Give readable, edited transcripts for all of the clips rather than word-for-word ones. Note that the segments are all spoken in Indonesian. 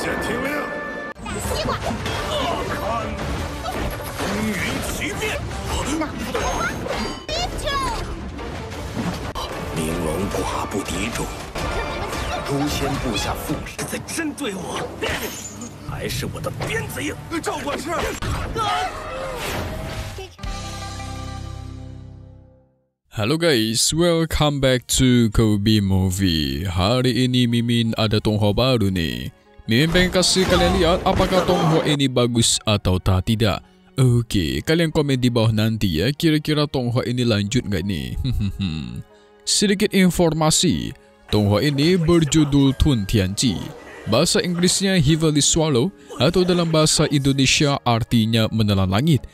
显听令。西瓜。看，风云奇变。脑袋瓜。明龙寡不敌众，诛仙部下副使在针对我，还是我的鞭子硬。赵管事。Halo guys, welcome back to Kobe Movie. Hari ini Mimin ada Tonghua baru nih. Mimin pengen kasih kalian lihat apakah Tonghua ini bagus atau tidak. Oke, kalian komen di bawah nanti ya, kira-kira Tonghua ini lanjut nggak nih? Sedikit informasi, Tonghua ini berjudul Tun Tianji. Bahasa Inggrisnya Heavenly Swallow atau dalam bahasa Indonesia artinya menelan langit.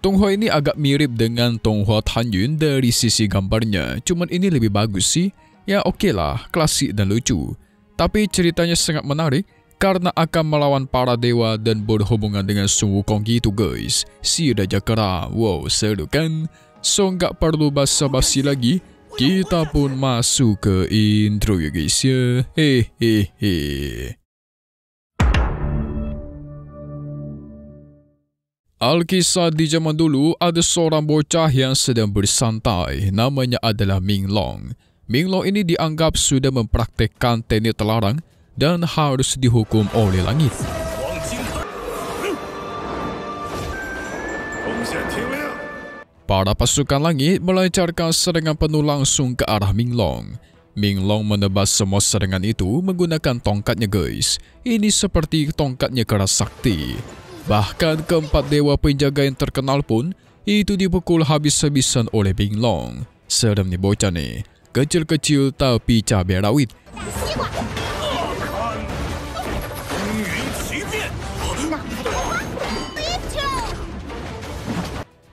Tonghua ini agak mirip dengan Tonghua Tanyun dari sisi gambarnya, cuman ini lebih bagus sih. Ya oke lah, klasik dan lucu. Tapi ceritanya sangat menarik karena akan melawan para dewa dan berhubungan dengan Sun Wukong gitu guys. Si Raja Kera, wow seru kan? So nggak perlu basa-basi lagi, kita pun masuk ke intro ya guys ya. Hehehe. Alkisah di zaman dulu ada seorang bocah yang sedang bersantai, namanya adalah Minglong. Minglong ini dianggap sudah mempraktekkan teknik terlarang dan harus dihukum oleh langit. Para pasukan langit melancarkan serangan penuh langsung ke arah Minglong. Minglong menebas semua serangan itu menggunakan tongkatnya guys. Ini seperti tongkatnya Kera Sakti. Bahkan keempat dewa penjaga yang terkenal pun itu dipukul habis-habisan oleh Minglong. Serem nih bocah nih, kecil-kecil tapi cabai rawit.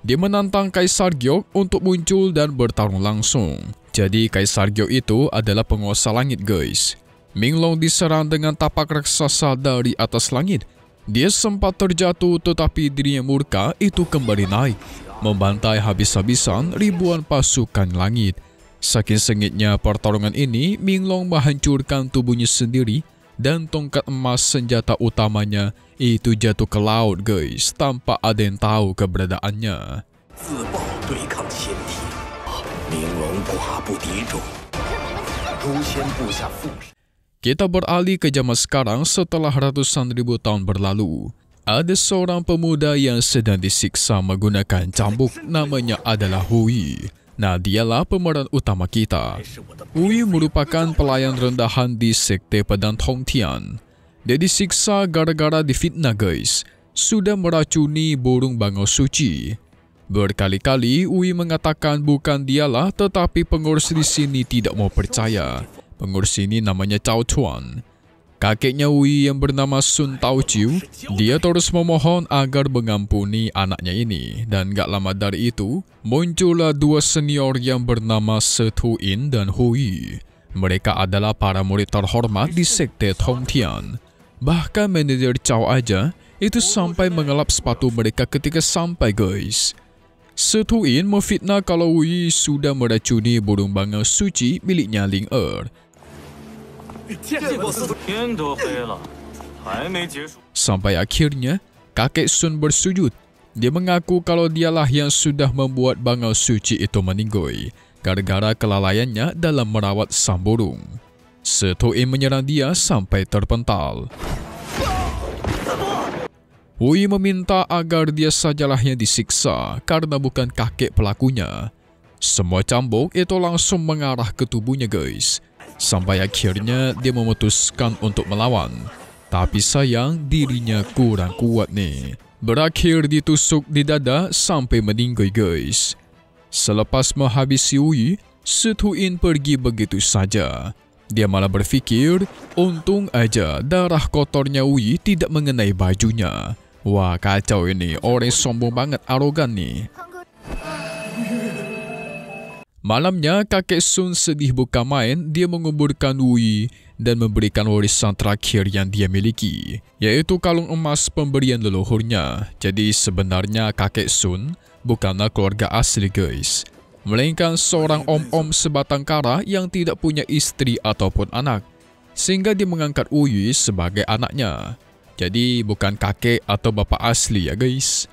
Dia menantang Kaisar Gyok untuk muncul dan bertarung langsung. Jadi Kaisar Gyok itu adalah penguasa langit guys. Minglong diserang dengan tapak raksasa dari atas langit. Dia sempat terjatuh tetapi dirinya murka itu kembali naik, membantai habis-habisan ribuan pasukan langit. Saking sengitnya pertarungan ini, Minglong menghancurkan tubuhnya sendiri dan tongkat emas senjata utamanya itu jatuh ke laut guys, tanpa ada yang tahu keberadaannya. Kita beralih ke zaman sekarang setelah ratusan ribu tahun berlalu. Ada seorang pemuda yang sedang disiksa menggunakan cambuk, namanya adalah Hui. Nah, dialah pemeran utama kita. Hui merupakan pelayan rendahan di sekte pedang Tongtian. Dia disiksa gara-gara difitnah guys. Sudah meracuni burung bangau suci. Berkali-kali Hui mengatakan bukan dialah, tetapi pengurus di sini tidak mau percaya. Pengurus ini namanya Cao Chuan. Kakeknya Hui yang bernama Sun Taoqiu, dia terus memohon agar mengampuni anaknya ini. Dan gak lama dari itu, muncullah dua senior yang bernama Se Tuin dan Hui. Mereka adalah para murid terhormat di sekte Tongtian. Bahkan manajer Cao aja itu sampai mengelap sepatu mereka ketika sampai guys. Se Tuin memfitnah kalau Hui sudah meracuni burung bangau suci miliknya Ling Er. Sampai akhirnya, kakek Sun bersujud. Dia mengaku kalau dialah yang sudah membuat bangau suci itu meninggoy, gara-gara kelalaiannya dalam merawat sang burung. Se Tuin menyerang dia sampai terpental. Hui meminta agar dia sajalah yang disiksa karena bukan kakek pelakunya. Semua cambuk itu langsung mengarah ke tubuhnya guys. Sampai akhirnya dia memutuskan untuk melawan. Tapi sayang dirinya kurang kuat nih. Berakhir ditusuk di dada sampai meninggal guys. Selepas menghabisi Hui, Se Tuin pergi begitu saja. Dia malah berpikir, untung aja darah kotornya Hui tidak mengenai bajunya. Wah kacau ini, orang sombong banget, arogan nih. Malamnya, kakek Sun sedih bukan main, dia menguburkan Hui dan memberikan warisan terakhir yang dia miliki, yaitu kalung emas pemberian leluhurnya. Jadi sebenarnya kakek Sun bukanlah keluarga asli guys, melainkan seorang om-om sebatang kara yang tidak punya istri ataupun anak, sehingga dia mengangkat Hui sebagai anaknya. Jadi bukan kakek atau bapa asli ya guys.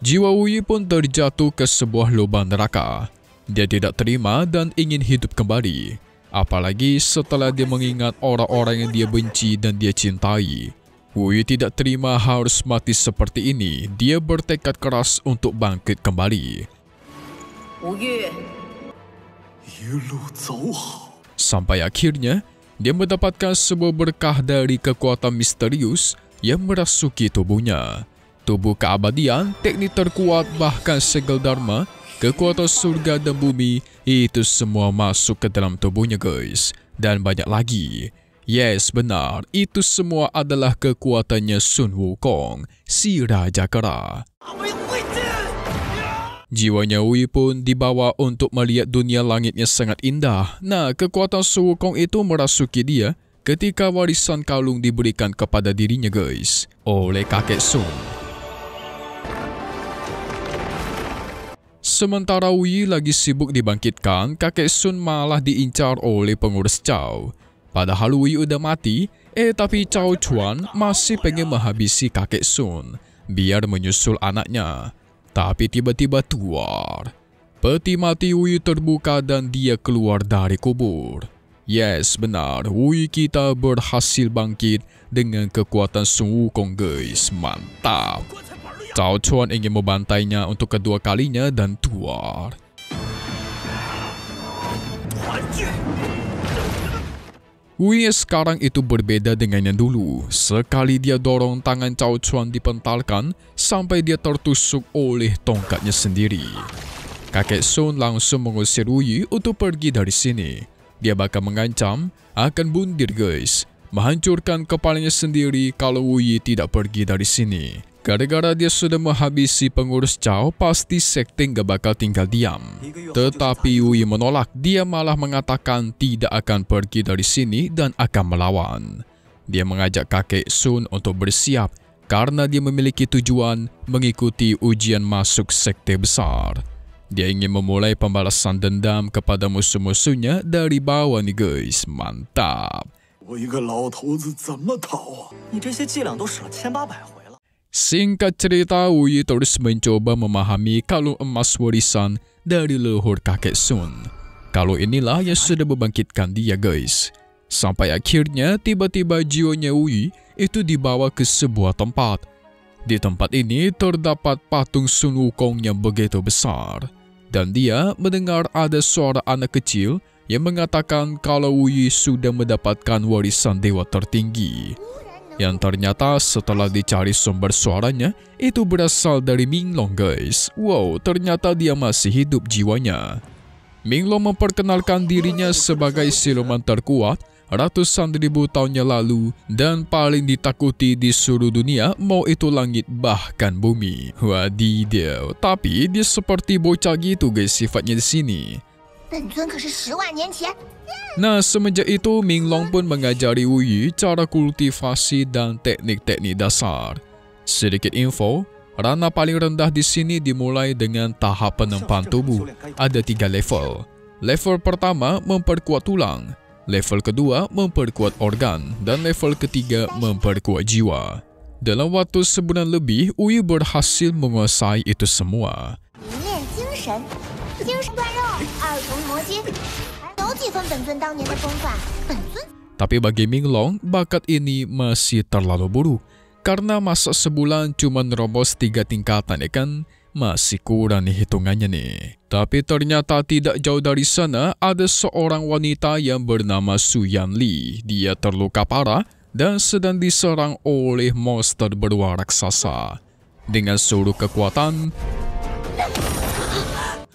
Jiwa Wu Yi pun terjatuh ke sebuah lubang neraka. Dia tidak terima dan ingin hidup kembali. Apalagi setelah dia mengingat orang-orang yang dia benci dan dia cintai. Wu Yi tidak terima harus mati seperti ini. Dia bertekad keras untuk bangkit kembali. Wu Yi. Sampai akhirnya, dia mendapatkan sebuah berkah dari kekuatan misterius yang merasuki tubuhnya. Tubuh keabadian, teknik terkuat, bahkan segel dharma, kekuatan surga dan bumi, itu semua masuk ke dalam tubuhnya guys. Dan banyak lagi. Yes, benar, itu semua adalah kekuatannya Sun Wukong, si Raja Kera. Jiwanya Wu Yi pun dibawa untuk melihat dunia langitnya sangat indah. Nah, kekuatan Sun Wukong itu merasuki dia ketika warisan kalung diberikan kepada dirinya guys, oleh kakek Sun. Sementara Wu Yi lagi sibuk dibangkitkan, kakek Sun malah diincar oleh pengurus Cao. Padahal Wu Yi udah mati, tapi Cao Chuan masih pengen menghabisi kakek Sun, biar menyusul anaknya. Tapi tiba-tiba tuar. Peti mati Wu Yi terbuka dan dia keluar dari kubur. Yes, benar, Wu Yi kita berhasil bangkit dengan kekuatan Sun Wukong guys, mantap. Cao Chuan ingin membantainya untuk kedua kalinya dan tuar. Wu Yi sekarang itu berbeda dengan yang dulu. Sekali dia dorong tangan Cao Chuan dipentalkan sampai dia tertusuk oleh tongkatnya sendiri. Kakek Sun langsung mengusir Wu Yi untuk pergi dari sini. Dia bakal mengancam akan bundir guys, menghancurkan kepalanya sendiri kalau Wu Yi tidak pergi dari sini. Gara-gara dia sudah menghabisi pengurus Cao, pasti sekte gak bakal tinggal diam. Tetapi Wu Yi menolak, dia malah mengatakan tidak akan pergi dari sini dan akan melawan. Dia mengajak kakek Sun untuk bersiap karena dia memiliki tujuan mengikuti ujian masuk sekte besar. Dia ingin memulai pembalasan dendam kepada musuh-musuhnya dari bawah nih guys, mantap. Singkat cerita, Wu Yi terus mencoba memahami kalung emas warisan dari leluhur kakek Sun. Kalung inilah yang sudah membangkitkan dia guys. Sampai akhirnya tiba-tiba jiwanya Wu Yi itu dibawa ke sebuah tempat. Di tempat ini terdapat patung Sun Wukong yang begitu besar. Dan dia mendengar ada suara anak kecil yang mengatakan kalau Wu Yi sudah mendapatkan warisan dewa tertinggi. Yang ternyata setelah dicari sumber suaranya, itu berasal dari Minglong guys. Wow, ternyata dia masih hidup jiwanya. Minglong memperkenalkan dirinya sebagai siluman terkuat ratusan ribu tahun yang lalu dan paling ditakuti di seluruh dunia, mau itu langit bahkan bumi. Wadidaw, tapi dia seperti bocah gitu guys sifatnya di sini. Nah, semenjak itu Minglong pun mengajari Wu Yi cara kultivasi dan teknik-teknik dasar. Sedikit info, ranah paling rendah di sini dimulai dengan tahap penempaan tubuh. Ada 3 level. Level pertama memperkuat tulang, level kedua memperkuat organ, dan level ketiga memperkuat jiwa. Dalam waktu sebulan lebih, Wu Yi berhasil menguasai itu semua. Tapi bagi Minglong, bakat ini masih terlalu buruk. Karena masa sebulan cuma nerobos 3 tingkatan ya kan, masih kurang nih hitungannya nih. Tapi ternyata tidak jauh dari sana ada seorang wanita yang bernama Su Yanli. Dia terluka parah dan sedang diserang oleh monster beruang raksasa. Dengan seluruh kekuatan,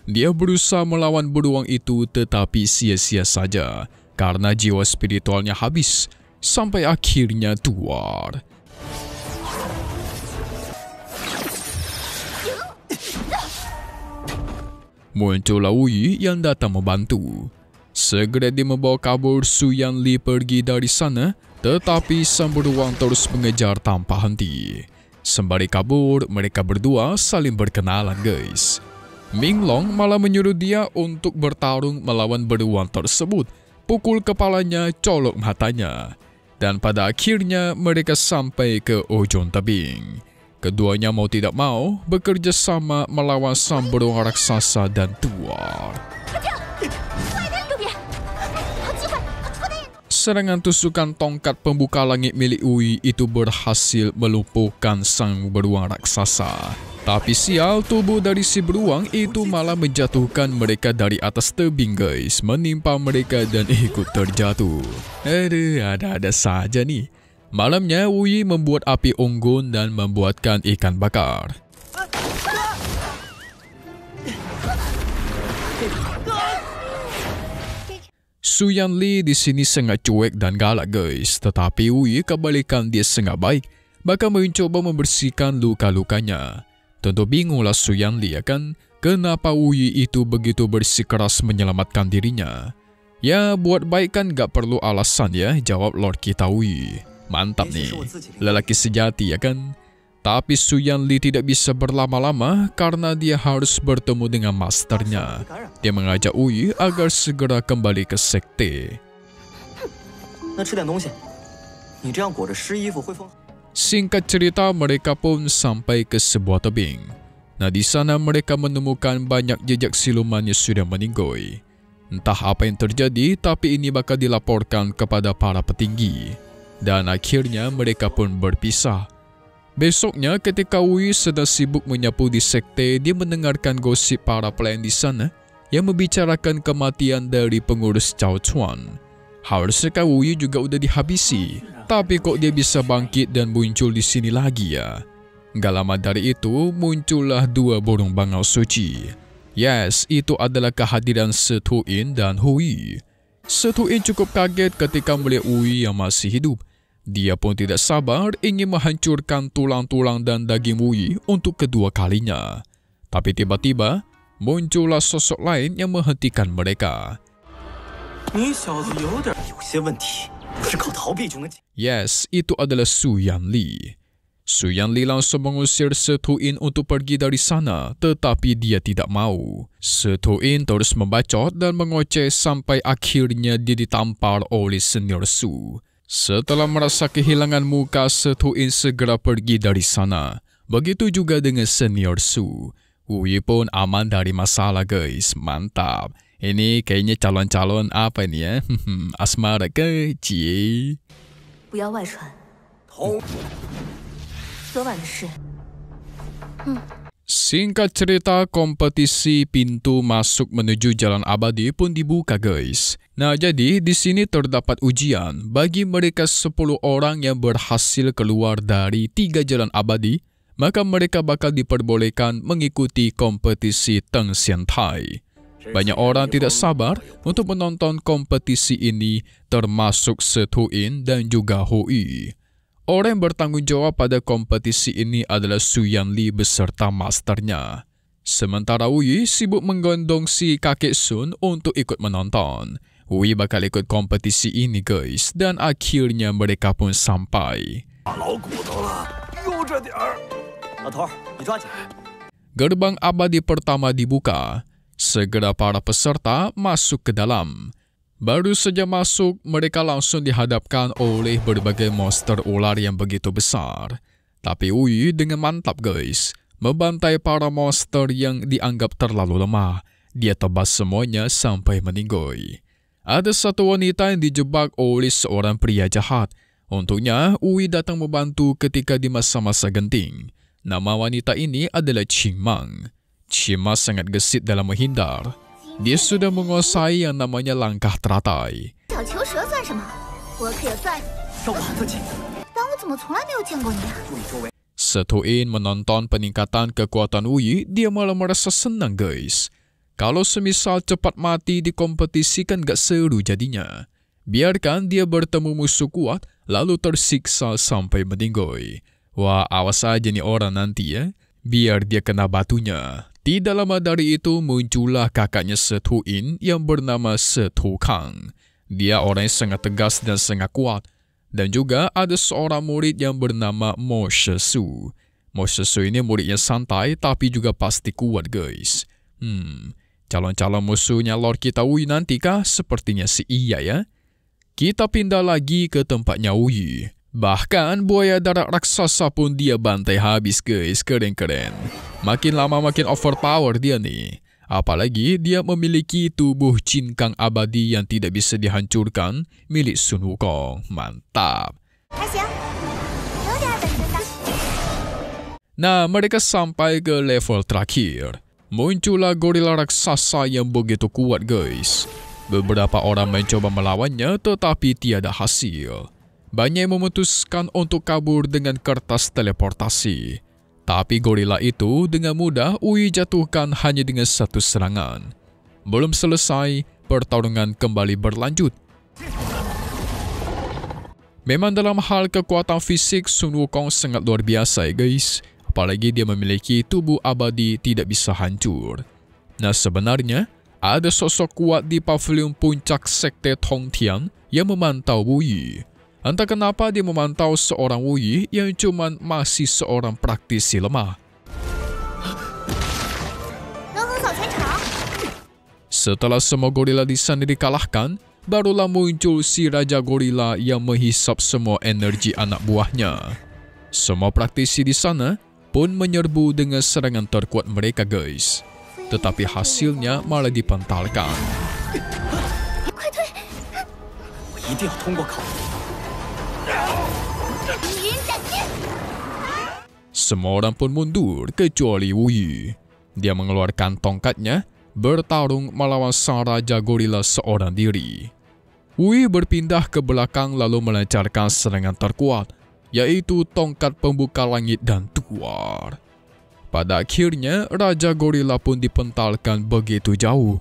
dia berusaha melawan beruang itu tetapi sia-sia saja karena jiwa spiritualnya habis sampai akhirnya tuar. Muncullah Wu Yi yang datang membantu. Segera dia membawa kabur Su Yanli pergi dari sana, tetapi sang beruang terus mengejar tanpa henti. Sembari kabur, mereka berdua saling berkenalan guys. Minglong malah menyuruh dia untuk bertarung melawan beruang tersebut. Pukul kepalanya, colok matanya. Dan pada akhirnya mereka sampai ke ujung tebing. Keduanya mau tidak mau bekerja sama melawan sang beruang raksasa dan tuar. Serangan tusukan tongkat pembuka langit milik Ui itu berhasil melumpuhkan sang beruang raksasa. Tapi sial, tubuh dari si beruang itu malah menjatuhkan mereka dari atas tebing guys, menimpa mereka dan ikut terjatuh. Aduh, ada-ada saja nih. Malamnya Ui membuat api unggun dan membuatkan ikan bakar. Su Yanli di sini sangat cuek dan galak guys, tetapi Ui kebalikan dia sangat baik, bahkan mencoba membersihkan luka-lukanya. Tentu bingunglah Su Yanli ya kan, kenapa Ui itu begitu bersikeras menyelamatkan dirinya. Ya buat baik kan gak perlu alasan ya, jawab Lord kita Ui. Mantap nih, lelaki sejati ya kan. Tapi Su Yanli tidak bisa berlama-lama karena dia harus bertemu dengan masternya. Dia mengajak Ui agar segera kembali ke sekte. Singkat cerita, mereka pun sampai ke sebuah tebing. Nah, di sana mereka menemukan banyak jejak siluman yang sudah meninggoy. Entah apa yang terjadi, tapi ini bakal dilaporkan kepada para petinggi. Dan akhirnya mereka pun berpisah. Besoknya ketika Ui sedang sibuk menyapu di sekte, dia mendengarkan gosip para pelayan di sana yang membicarakan kematian dari pengurus Cao Chuan. Harusnya Ui juga udah dihabisi, tapi kok dia bisa bangkit dan muncul di sini lagi ya? Gak lama dari itu muncullah dua burung bangau suci. Yes, itu adalah kehadiran Se Tuin dan Hui. Se Tuin cukup kaget ketika melihat Ui yang masih hidup. Dia pun tidak sabar ingin menghancurkan tulang-tulang dan daging Ui untuk kedua kalinya. Tapi tiba-tiba muncullah sosok lain yang menghentikan mereka. Yes, itu adalah Su Yanli. Su Yanli langsung mengusir Se Tuin untuk pergi dari sana, tetapi dia tidak mau. Se Tuin terus membacot dan mengoceh sampai akhirnya dia ditampar oleh senior Su. Setelah merasa kehilangan muka, Se Tuin segera pergi dari sana. Begitu juga dengan senior Su. Ui pun aman dari masalah guys, mantap. Ini kayaknya calon-calon apa ini ya? Asmara ke Cie? Singkat cerita, kompetisi pintu masuk menuju jalan abadi pun dibuka guys. Nah, jadi di sini terdapat ujian bagi mereka 10 orang yang berhasil keluar dari 3 jalan abadi, maka mereka bakal diperbolehkan mengikuti kompetisi Teng Xian Tai. Banyak orang tidak sabar untuk menonton kompetisi ini, termasuk Se Tuin dan juga Hui. Orang yang bertanggung jawab pada kompetisi ini adalah Su Yanli beserta masternya. Sementara Hui sibuk menggondong si kakek Sun untuk ikut menonton. Hui bakal ikut kompetisi ini guys, dan akhirnya mereka pun sampai. Gerbang abadi pertama dibuka. Segera para peserta masuk ke dalam. Baru saja masuk, mereka langsung dihadapkan oleh berbagai monster ular yang begitu besar. Tapi Ui dengan mantap guys, membantai para monster yang dianggap terlalu lemah. Dia tebas semuanya sampai meninggoy. Ada satu wanita yang dijebak oleh seorang pria jahat. Untuknya, Ui datang membantu ketika di masa-masa genting. Nama wanita ini adalah Qing Mang. Qing Mang sangat gesit dalam menghindar. Dia sudah menguasai yang namanya langkah teratai. Se Tuin menonton peningkatan kekuatan Ui, dia malah merasa senang guys. Kalau semisal cepat mati di kompetisi kan gak seru jadinya. Biarkan dia bertemu musuh kuat, lalu tersiksa sampai meninggoy. Wah, awas aja nih orang nanti ya, biar dia kena batunya. Tidak lama dari itu muncullah kakaknya Se Tuin yang bernama Se Tukang. Dia orang yang sangat tegas dan sangat kuat. Dan juga ada seorang murid yang bernama Mo Shesu. Mo Shesu ini muridnya santai tapi juga pasti kuat guys. Calon-calon musuhnya Lord kita Ui nanti kah? Sepertinya si iya ya. Kita pindah lagi ke tempatnya Wuyi. Bahkan buaya darat raksasa pun dia bantai habis guys, keren-keren. Makin lama makin overpower dia nih. Apalagi dia memiliki tubuh cincang abadi yang tidak bisa dihancurkan milik Sun Wukong. Mantap. Nah, mereka sampai ke level terakhir. Muncullah gorila raksasa yang begitu kuat guys. Beberapa orang mencoba melawannya tetapi tiada hasil. Banyak yang memutuskan untuk kabur dengan kertas teleportasi. Tapi gorila itu dengan mudah Wuyi jatuhkan hanya dengan satu serangan. Belum selesai, pertarungan kembali berlanjut. Memang dalam hal kekuatan fisik Sun Wukong sangat luar biasa guys. Apalagi dia memiliki tubuh abadi tidak bisa hancur. Nah sebenarnya, ada sosok kuat di pavilion puncak sekte Tongtian yang memantau Wuyi. Entah kenapa dia memantau seorang Wuyi yang cuman masih seorang praktisi lemah. Setelah semua gorila di sana dikalahkan, barulah muncul si Raja Gorila yang menghisap semua energi anak buahnya. Semua praktisi di sana pun menyerbu dengan serangan terkuat mereka guys. Tetapi hasilnya malah dipentalkan. Semua orang pun mundur kecuali Wuyi. Dia mengeluarkan tongkatnya, bertarung melawan sang Raja Gorila seorang diri. Wuyi berpindah ke belakang lalu melancarkan serangan terkuat, yaitu tongkat pembuka langit dan tuar. Pada akhirnya, Raja Gorila pun dipentalkan begitu jauh.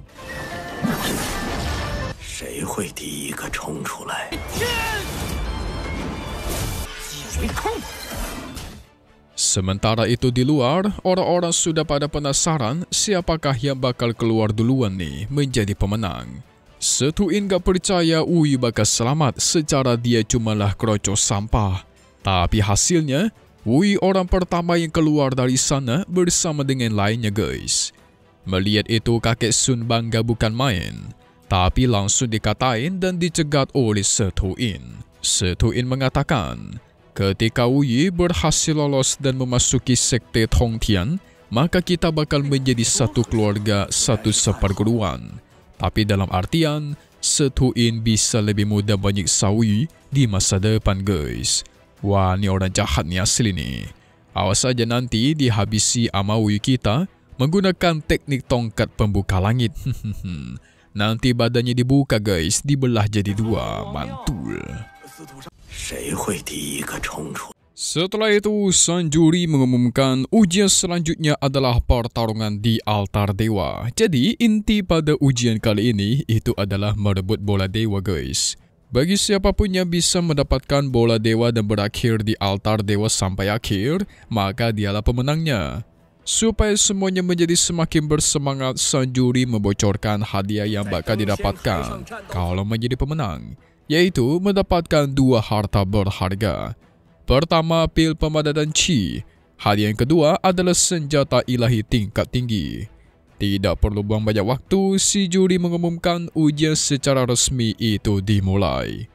Sementara itu di luar, orang-orang sudah pada penasaran siapakah yang bakal keluar duluan nih menjadi pemenang. Setuin gak percaya Wuyi bakal selamat secara dia cumalah krocos sampah. Tapi hasilnya, Wuyi orang pertama yang keluar dari sana bersama dengan lainnya guys. Melihat itu kakek Sun bangga bukan main. Tapi langsung dikatain dan dicegat oleh Setuin. Setuin mengatakan, ketika Wuyi berhasil lolos dan memasuki sekte Tongtian, maka kita bakal menjadi satu keluarga, satu seperguruan. Tapi dalam artian, Setuin bisa lebih mudah menyiksa Wuyi di masa depan guys. Wah, ni orang jahat ni asli ni. Awas saja nanti dihabisi sama Wuyi kita menggunakan teknik tongkat pembuka langit. Nanti badannya dibuka guys, dibelah jadi dua, mantul. Setelah itu, sang juri mengumumkan ujian selanjutnya adalah pertarungan di altar dewa. Jadi, inti pada ujian kali ini itu adalah merebut bola dewa guys. Bagi siapapun yang bisa mendapatkan bola dewa dan berakhir di altar dewa sampai akhir, maka dialah pemenangnya. Supaya semuanya menjadi semakin bersemangat, sang juri membocorkan hadiah yang bakal didapatkan kalau menjadi pemenang, yaitu mendapatkan 2 harta berharga. Pertama, pil pemadatan Qi. Hadiah yang kedua adalah senjata ilahi tingkat tinggi. Tidak perlu buang banyak waktu, si juri mengumumkan ujian secara resmi itu dimulai.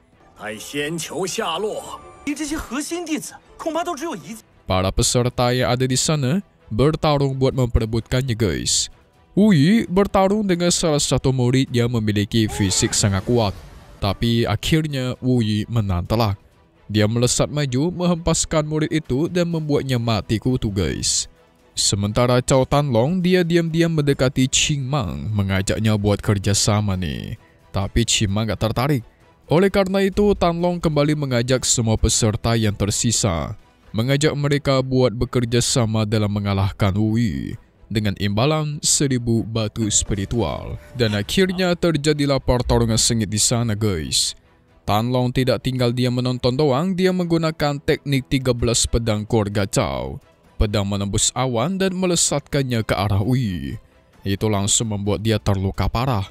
Para peserta yang ada di sana bertarung buat memperebutkannya guys. Wuyi bertarung dengan salah satu murid yang memiliki fisik sangat kuat. Tapi akhirnya Wuyi menang telak. Dia melesat maju menghempaskan murid itu dan membuatnya mati kutu guys. Sementara Cao Tanlong dia diam-diam mendekati Qing Mang mengajaknya buat kerjasama nih. Tapi Qing Mang gak tertarik. Oleh karena itu Tanlong kembali mengajak semua peserta yang tersisa. Mengajak mereka buat bekerja sama dalam mengalahkan Wuyi. Dengan imbalan 1000 batu spiritual. Dan akhirnya terjadilah pertarungan sengit di sana guys. Tanlong tidak tinggal dia menonton doang, dia menggunakan teknik 13 pedang keluarga Cao. Pedang menembus awan dan melesatkannya ke arah Wuyi. Itu langsung membuat dia terluka parah.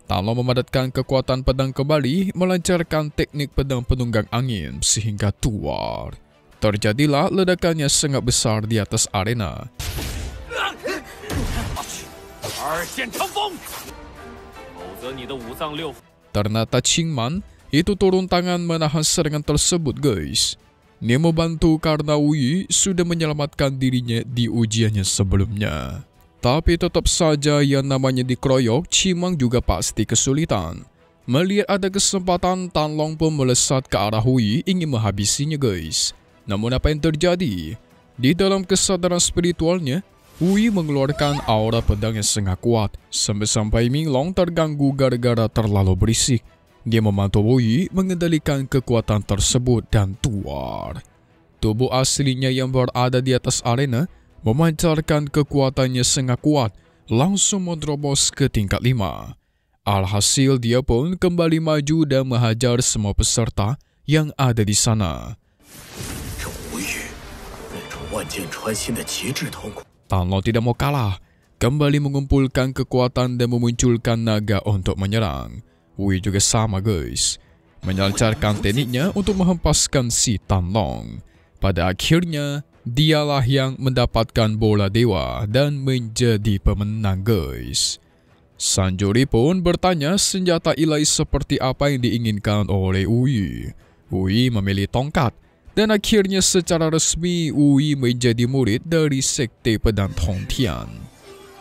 Tanlong memadatkan kekuatan pedang kembali, melancarkan teknik pedang penunggang angin sehingga tuar. Terjadilah ledakan yang sangat besar di atas arena. Ternyata Qing Man itu turun tangan menahan serangan tersebut guys. Dia membantu karena Wuyi sudah menyelamatkan dirinya di ujiannya sebelumnya. Tapi tetap saja yang namanya dikeroyok, Cimang juga pasti kesulitan. Melihat ada kesempatan, Tan Long pun melesat ke arah Wuyi ingin menghabisinya guys. Namun apa yang terjadi? Di dalam kesadaran spiritualnya, Wuyi mengeluarkan aura pedang yang sangat kuat, sampai-sampai Minglong terganggu gara-gara terlalu berisik. Dia membantu Wuyi mengendalikan kekuatan tersebut dan tuar. Tubuh aslinya yang berada di atas arena memancarkan kekuatannya sangat kuat, langsung menerobos ke tingkat 5. Alhasil dia pun kembali maju dan menghajar semua peserta yang ada di sana. Tan Long tidak mau kalah, kembali mengumpulkan kekuatan dan memunculkan naga untuk menyerang. Wuyi juga sama guys, melancarkan tekniknya untuk menghempaskan si Tan Long. Pada akhirnya, dialah yang mendapatkan bola dewa dan menjadi pemenang guys. Sanjuri pun bertanya senjata ilahi seperti apa yang diinginkan oleh Wuyi. Wuyi memilih tongkat. Dan akhirnya secara resmi Wuyi menjadi murid dari Sekte Pedang Tongtian.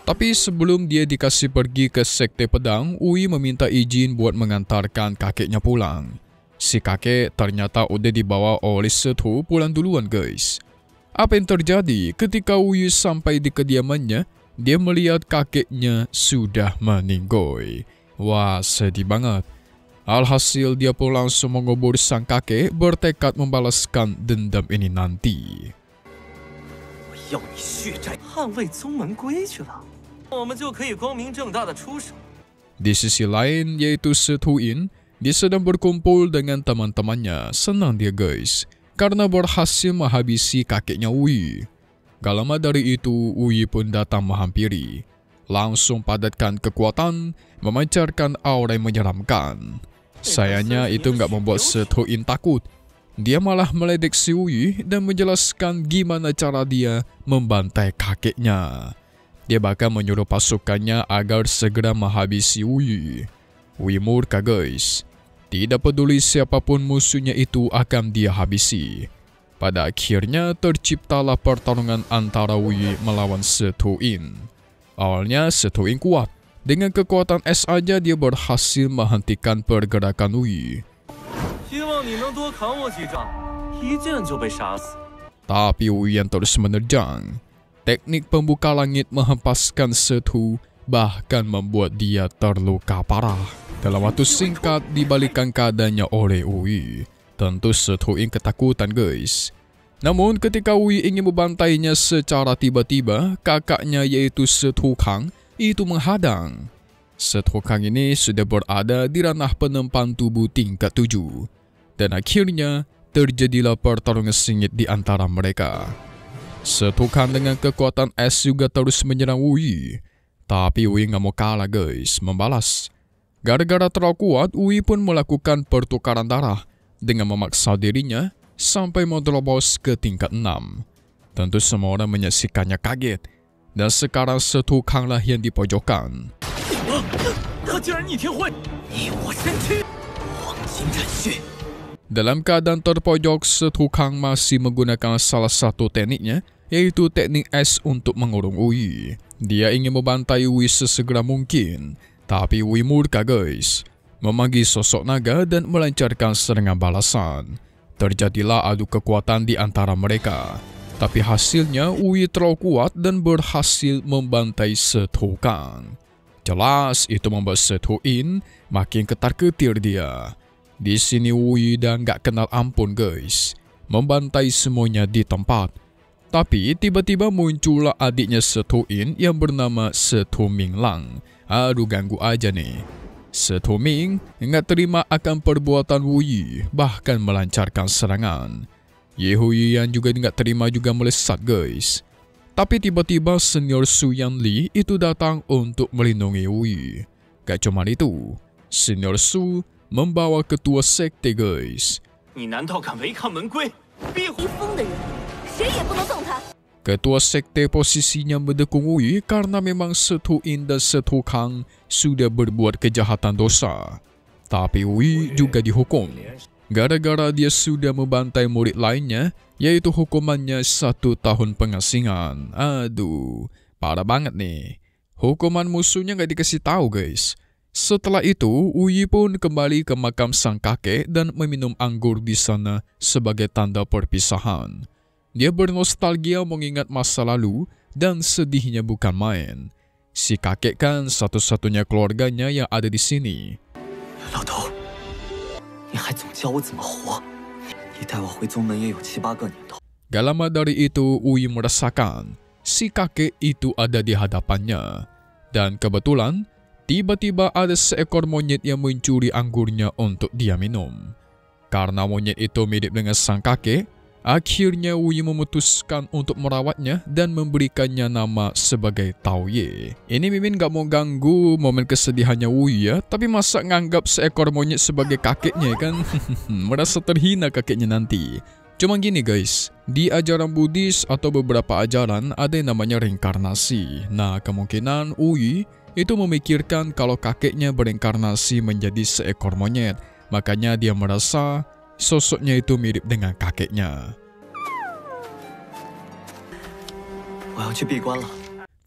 Tapi sebelum dia dikasih pergi ke Sekte Pedang, Wuyi meminta izin buat mengantarkan kakeknya pulang. Si kakek ternyata udah dibawa oleh Setu pulang duluan guys. Apa yang terjadi ketika Wuyi sampai di kediamannya, dia melihat kakeknya sudah meninggoy. Wah, sedih banget. Alhasil dia pun langsung mengubur sang kakek, bertekad membalaskan dendam ini nanti. Di sisi lain yaitu Setuin, dia sedang berkumpul dengan teman-temannya. Senang dia guys, karena berhasil menghabisi kakeknya Wuyi. Gak lama dari itu Wuyi pun datang menghampiri. Langsung padatkan kekuatan, memancarkan aura yang menyeramkan. Sayangnya itu nggak membuat Setuin takut. Dia malah meledek si Wuyi dan menjelaskan gimana cara dia membantai kakeknya. Dia bahkan menyuruh pasukannya agar segera menghabisi Wuyi. Wuyi murka guys. Tidak peduli siapapun musuhnya itu akan dia habisi. Pada akhirnya terciptalah pertarungan antara Wuyi melawan Setuin. Awalnya Setuin kuat. Dengan kekuatan es aja dia berhasil menghentikan pergerakan Wuyi. Tapi Wuyi yang terus menerjang. Teknik pembuka langit menghempaskan Setu bahkan membuat dia terluka parah. Dalam waktu singkat dibalikan keadaannya oleh Wuyi. Tentu Setuin ketakutan guys. Namun ketika Wuyi ingin membantainya secara tiba-tiba, kakaknya yaitu Setu Kang itu menghadang. Setu Kang ini sudah berada di ranah penempan tubuh tingkat 7. Dan akhirnya terjadilah pertarungan sengit di antara mereka. Setu Kang dengan kekuatan es juga terus menyerang Wuyi. Tapi Wuyi nggak mau kalah guys, membalas. Gara-gara terlalu kuat, Wuyi pun melakukan pertukaran darah dengan memaksa dirinya sampai menerobos ke tingkat 6. Tentu semua orang menyaksikannya kaget. Dan sekarang Setu Kang lah yang dipojokkan. Dalam keadaan terpojok, Setu Kang masih menggunakan salah satu tekniknya, yaitu teknik es untuk mengurung Wuyi. Dia ingin membantai Wuyi sesegera mungkin, tapi Wuyi murka guys. Memanggil sosok naga dan melancarkan serangan balasan. Terjadilah adu kekuatan di antara mereka. Tapi hasilnya Wuyi terlalu kuat dan berhasil membantai Setu Kang. Jelas itu membuat Setuin makin ketar-ketir dia. Di sini Wuyi dan gak kenal ampun guys. Membantai semuanya di tempat. Tapi tiba-tiba muncullah adiknya Setuin yang bernama Setu Minglang. Aduh ganggu aja nih. Setu Ming gak terima akan perbuatan Wuyi, bahkan melancarkan serangan. Ye Huiyan juga nggak terima juga melesat guys. Tapi tiba-tiba senior Su Yan Li itu datang untuk melindungi Wuyi. Gak cuma itu, senior Su membawa ketua sekte guys. Ketua sekte posisinya mendukung Wuyi karena memang Setuin dan Setu Kang sudah berbuat kejahatan dosa. Tapi Ui juga dihukum gara-gara dia sudah membantai murid lainnya, yaitu hukumannya 1 tahun pengasingan. Aduh, parah banget nih. Hukuman musuhnya gak dikasih tahu guys. Setelah itu, Ui pun kembali ke makam sang kakek dan meminum anggur di sana sebagai tanda perpisahan. Dia bernostalgia mengingat masa lalu dan sedihnya bukan main. Si kakek kan satu-satunya keluarganya yang ada di sini. 老头，你还总教我怎么活？你带我回宗门也有7、8个年头。 Gak lama dari itu, Ui merasakan si kakek itu ada di hadapannya. Dan kebetulan, tiba-tiba ada seekor monyet yang mencuri anggurnya untuk dia minum. Karena monyet itu mirip dengan sang kakek, akhirnya Ui memutuskan untuk merawatnya dan memberikannya nama sebagai Tao Ye. Ini Mimin gak mau ganggu momen kesedihannya Ui ya, tapi masa nganggap seekor monyet sebagai kakeknya kan? Merasa terhina kakeknya nanti. Cuma gini guys, di ajaran Buddhis atau beberapa ajaran ada yang namanya reinkarnasi. Nah, kemungkinan Ui itu memikirkan kalau kakeknya bereinkarnasi menjadi seekor monyet. Makanya dia merasa sosoknya itu mirip dengan kakeknya.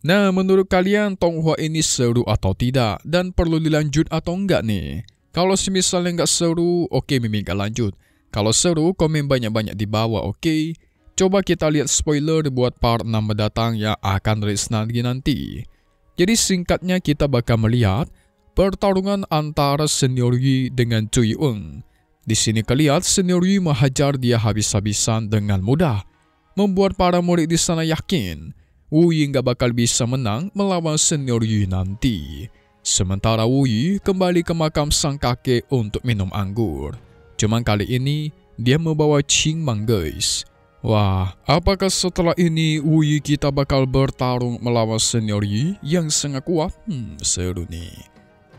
Nah, menurut kalian Tonghua ini seru atau tidak? Dan perlu dilanjut atau enggak nih? Kalau misalnya enggak seru, oke Mimin gak lanjut. Kalau seru, komen banyak-banyak di bawah, oke? Coba kita lihat spoiler buat part 6 mendatang yang akan rilis nanti. Jadi singkatnya kita bakal melihat pertarungan antara Senior Yi dengan Cui Eng. Di sini kelihatan Senior Yi menghajar dia habis-habisan dengan mudah, membuat para murid di sana yakin Wu Yi nggak bakal bisa menang melawan Senior Yi nanti. Sementara Wu Yi kembali ke makam sang kakek untuk minum anggur. Cuman kali ini dia membawa Qingmang guys. Wah, apakah setelah ini Wu Yi kita bakal bertarung melawan Senior Yi yang sangat kuat? Seru nih.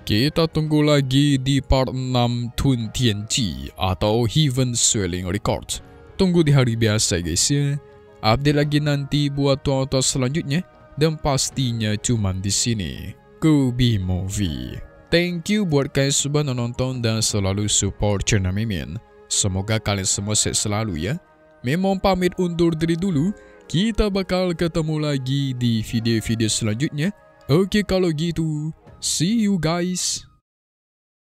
Kita tunggu lagi di part 6 Tun Tianji atau Heaven Swelling Records. Tunggu di hari biasa guys ya. Update lagi nanti buat tuan-tuan selanjutnya dan pastinya cuman di sini. Kubi Movie. Thank you buat kalian sudah nonton dan selalu support channel Mimin. Semoga kalian semua sehat selalu ya. Memang pamit undur diri dulu. Kita bakal ketemu lagi di video-video selanjutnya. Oke kalau gitu. See you guys.